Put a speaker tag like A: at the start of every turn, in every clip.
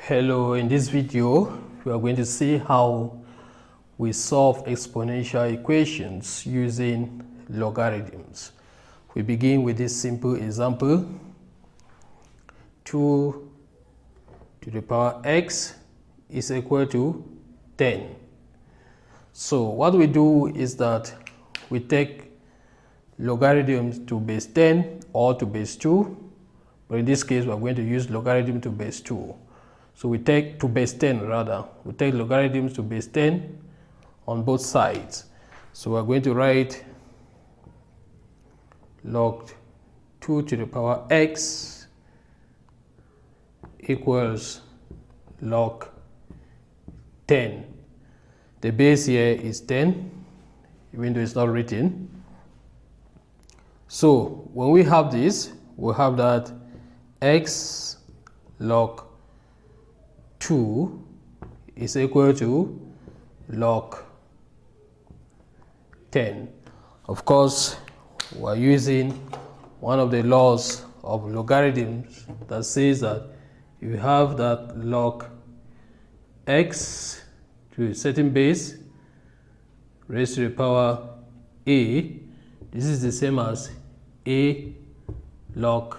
A: Hello, in this video we are going to see how we solve exponential equations using logarithms. We begin with this simple example. 2 to the power x is equal to 10. So what we do is that we take logarithms to base 10 or to base 2, but in this case we are going to use logarithm to base 2. So we take to base 10 rather. We take logarithms to base 10 on both sides. So we're going to write log 2 to the power x equals log 10. The base here is 10, even though it's not written. So when we have this, we have that x log 2 is equal to log 10. Of course, we're using one of the laws of logarithms that says that if you have that log x to a certain base raised to the power a, this is the same as a log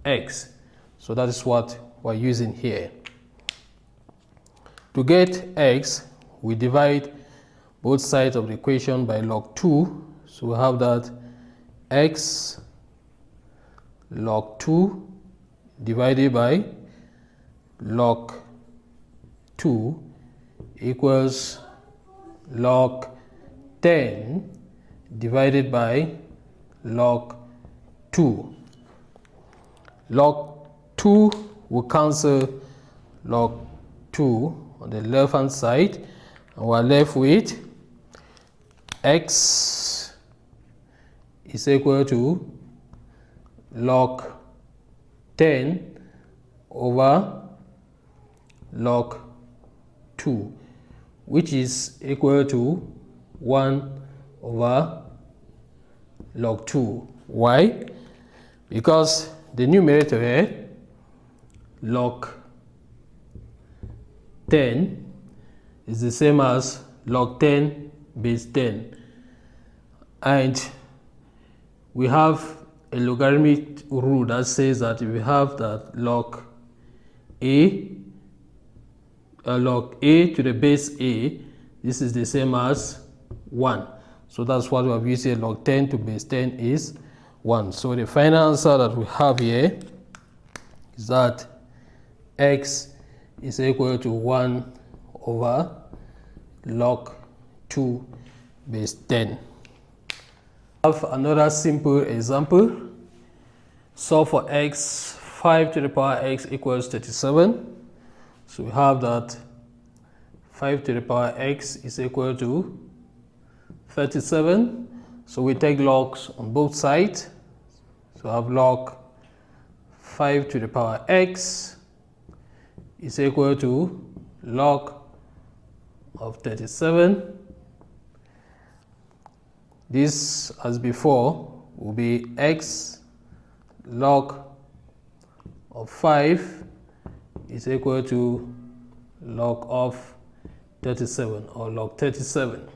A: x. So that is what we're using here. To get x, we divide both sides of the equation by log 2. So we have that x log 2 divided by log 2 equals log 10 divided by log 2. Log 2 will cancel log 2 on the left hand side, and we're left with x is equal to log 10 over log 2, which is equal to 1 over log 2. Why? Because the numerator here, log 10, is the same as log 10 base 10. And we have a logarithmic rule that says that if we have that log a to the base a, this is the same as 1. So that's what we have used here. Log 10 to base 10 is 1. So the final answer that we have here is that x is equal to 1 over log 2 base 10. I have another simple example. Solve for x 5 to the power x equals 37. So we have that 5 to the power x is equal to 37. So we take logs on both sides. So I have log 5 to the power x is equal to log of 37. This, as before, will be x log of 5 is equal to log of 37 or log 37.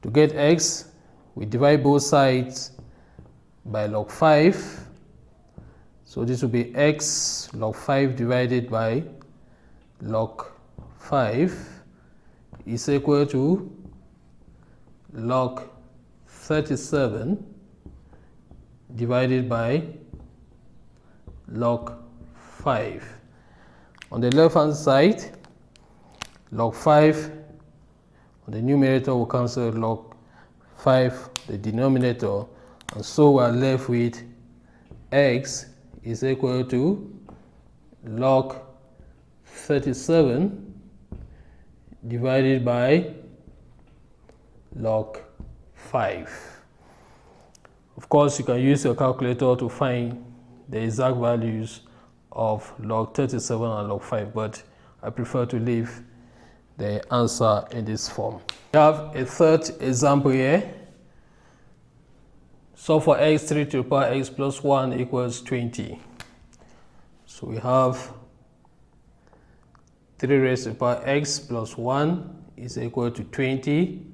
A: To get x, we divide both sides by log 5. So this will be x log 5 divided by log 5 is equal to log 37 divided by log 5. On the left hand side, log 5 on the numerator will cancel log 5 the denominator, and so we are left with x is equal to log 37 divided by log 5. Of course, you can use your calculator to find the exact values of log 37 and log 5, but I prefer to leave the answer in this form. We have a third example here. So for x 3 to the power x plus 1 equals 20. So we have 3 raised to the power x plus 1 is equal to 20.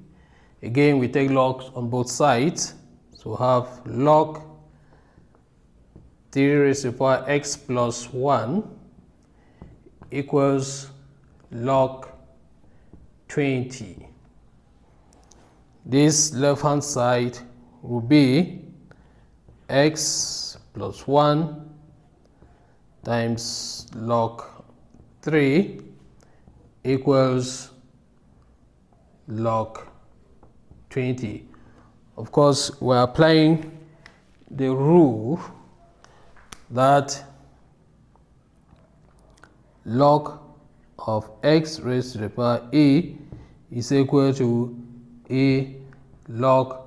A: Again, we take logs on both sides. So we have log 3 raised to the power x plus 1 equals log 20. This left-hand side will be x plus 1 times log 3 equals log 20. Of course, we're applying the rule that log of x raised to the power a is equal to a log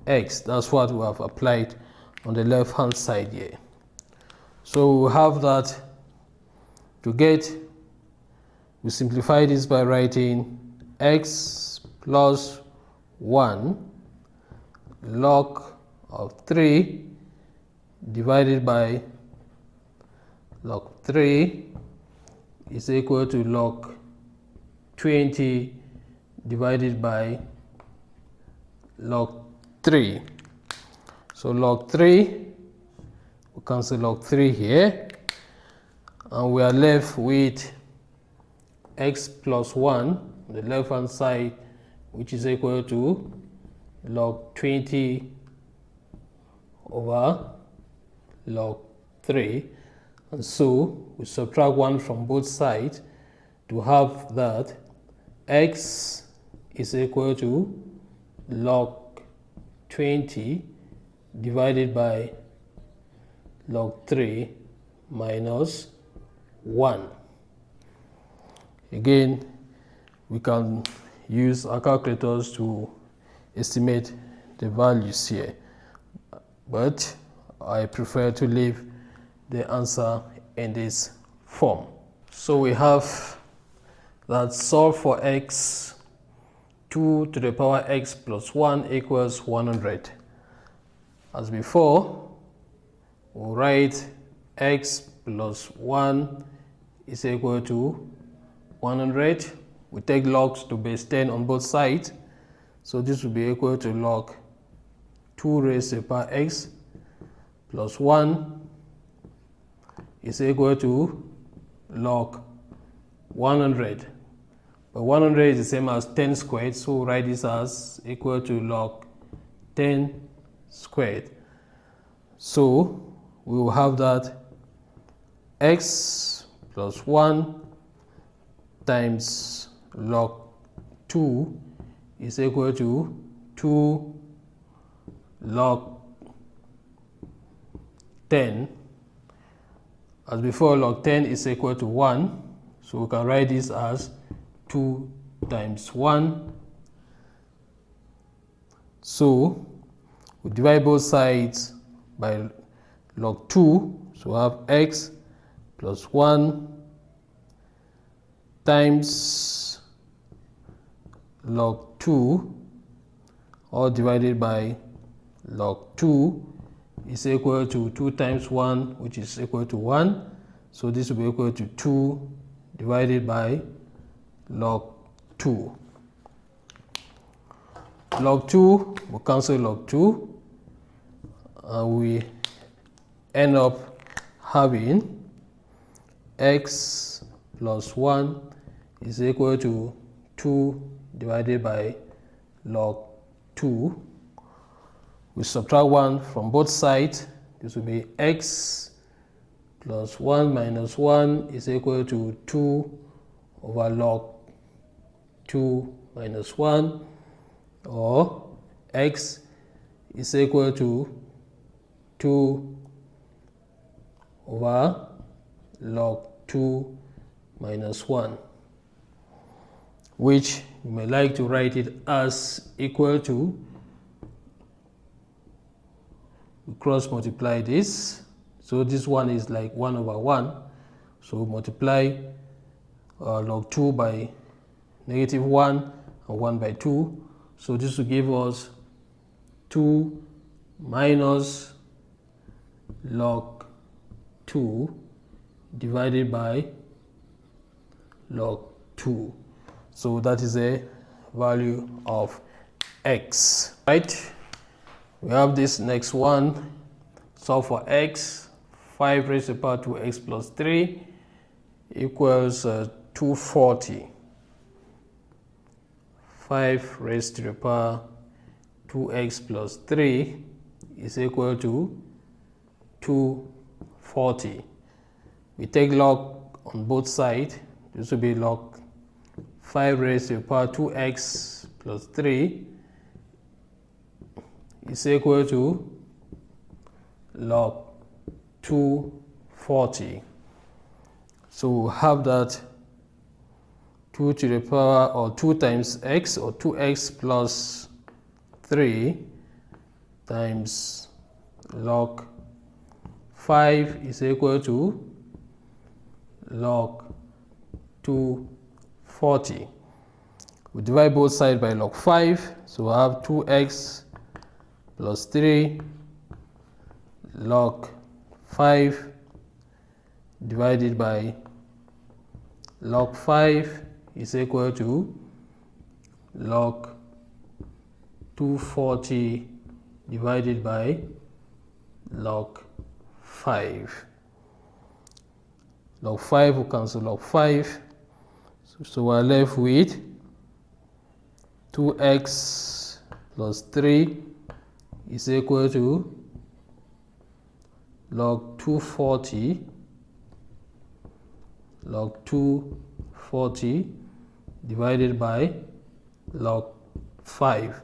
A: x. That's what we have applied on the left hand side here. So we have that to get, we simplify this by writing x plus 1 log of 3 divided by log 3 is equal to log 20 divided by log 3. So log 3, we cancel log 3 here, and we are left with x plus 1 on the left hand side, which is equal to log 20 over log 3. And so we subtract 1 from both sides to have that x is equal to log 20 divided by log 3 minus 1. Again, we can use our calculators to estimate the values here, but I prefer to leave the answer in this form. So we have that solve for x, 2 to the power x plus 1 equals 100. As before, we'll write x plus 1 is equal to 100. We take logs to base 10 on both sides. So this will be equal to log 2 raised to the power x plus 1 is equal to log 100. But 100 is the same as 10 squared, so we'll write this as equal to log 10 squared. So we will have that x plus 1 times log 2 is equal to 2 log 10. As before, log 10 is equal to 1, so we can write this as 2 times 1. So we divide both sides by log 2, so we have x plus 1 times log 2, all divided by log 2 is equal to 2 times 1, which is equal to 1. So this will be equal to 2 divided by log 2. Log 2, we'll cancel log 2, and we end up having x plus 1 is equal to 2 divided by log 2. We subtract 1 from both sides. This will be x plus 1 minus 1 is equal to 2 over log 2 minus 1, or x is equal to 2 over log 2 minus 1, which you may like to write it as equal to, we cross multiply this, so this one is like 1 over 1, so multiply log 2 by negative 1 and 1 by 2, so this will give us 2 minus log 2 divided by log 2. So that is a value of x, right? We have this next one. Solve for x. 5 raised to the power 2x plus 3 equals 240. 5 raised to the power 2x plus 3 is equal to 240. We take log on both sides. This will be log 5 raised to the power 2x plus 3 is equal to log 240. So we'll have that 2 to the power, or 2 times x, or 2x plus 3 times log 5 is equal to log 240. We divide both sides by log 5, so we'll have 2x plus 3 log 5 divided by log 5 is equal to log 240 divided by log 5. Log 5 will cancel log 5. So we're left with 2x plus 3 is equal to log 240 divided by log 5.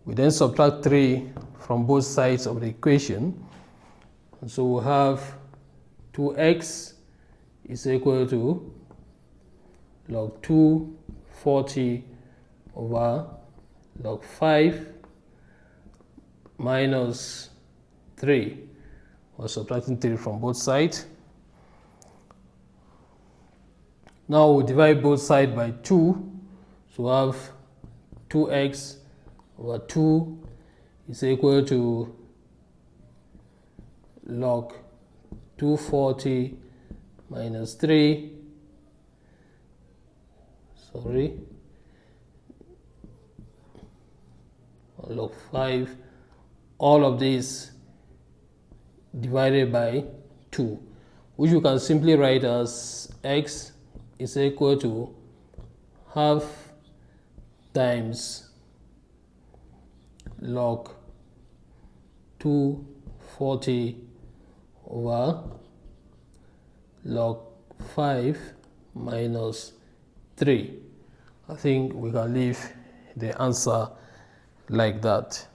A: We then subtract 3 from both sides of the equation. And so we'll have 2x is equal to log 240 over log 5 minus 3. We're subtracting 3 from both sides. Now we divide both sides by 2. So we have 2x over 2 is equal to log 240 minus 3. Log 5. All of this divided by 2, which you can simply write as x is equal to half times log 240 over log 5 minus 3. I think we can leave the answer like that.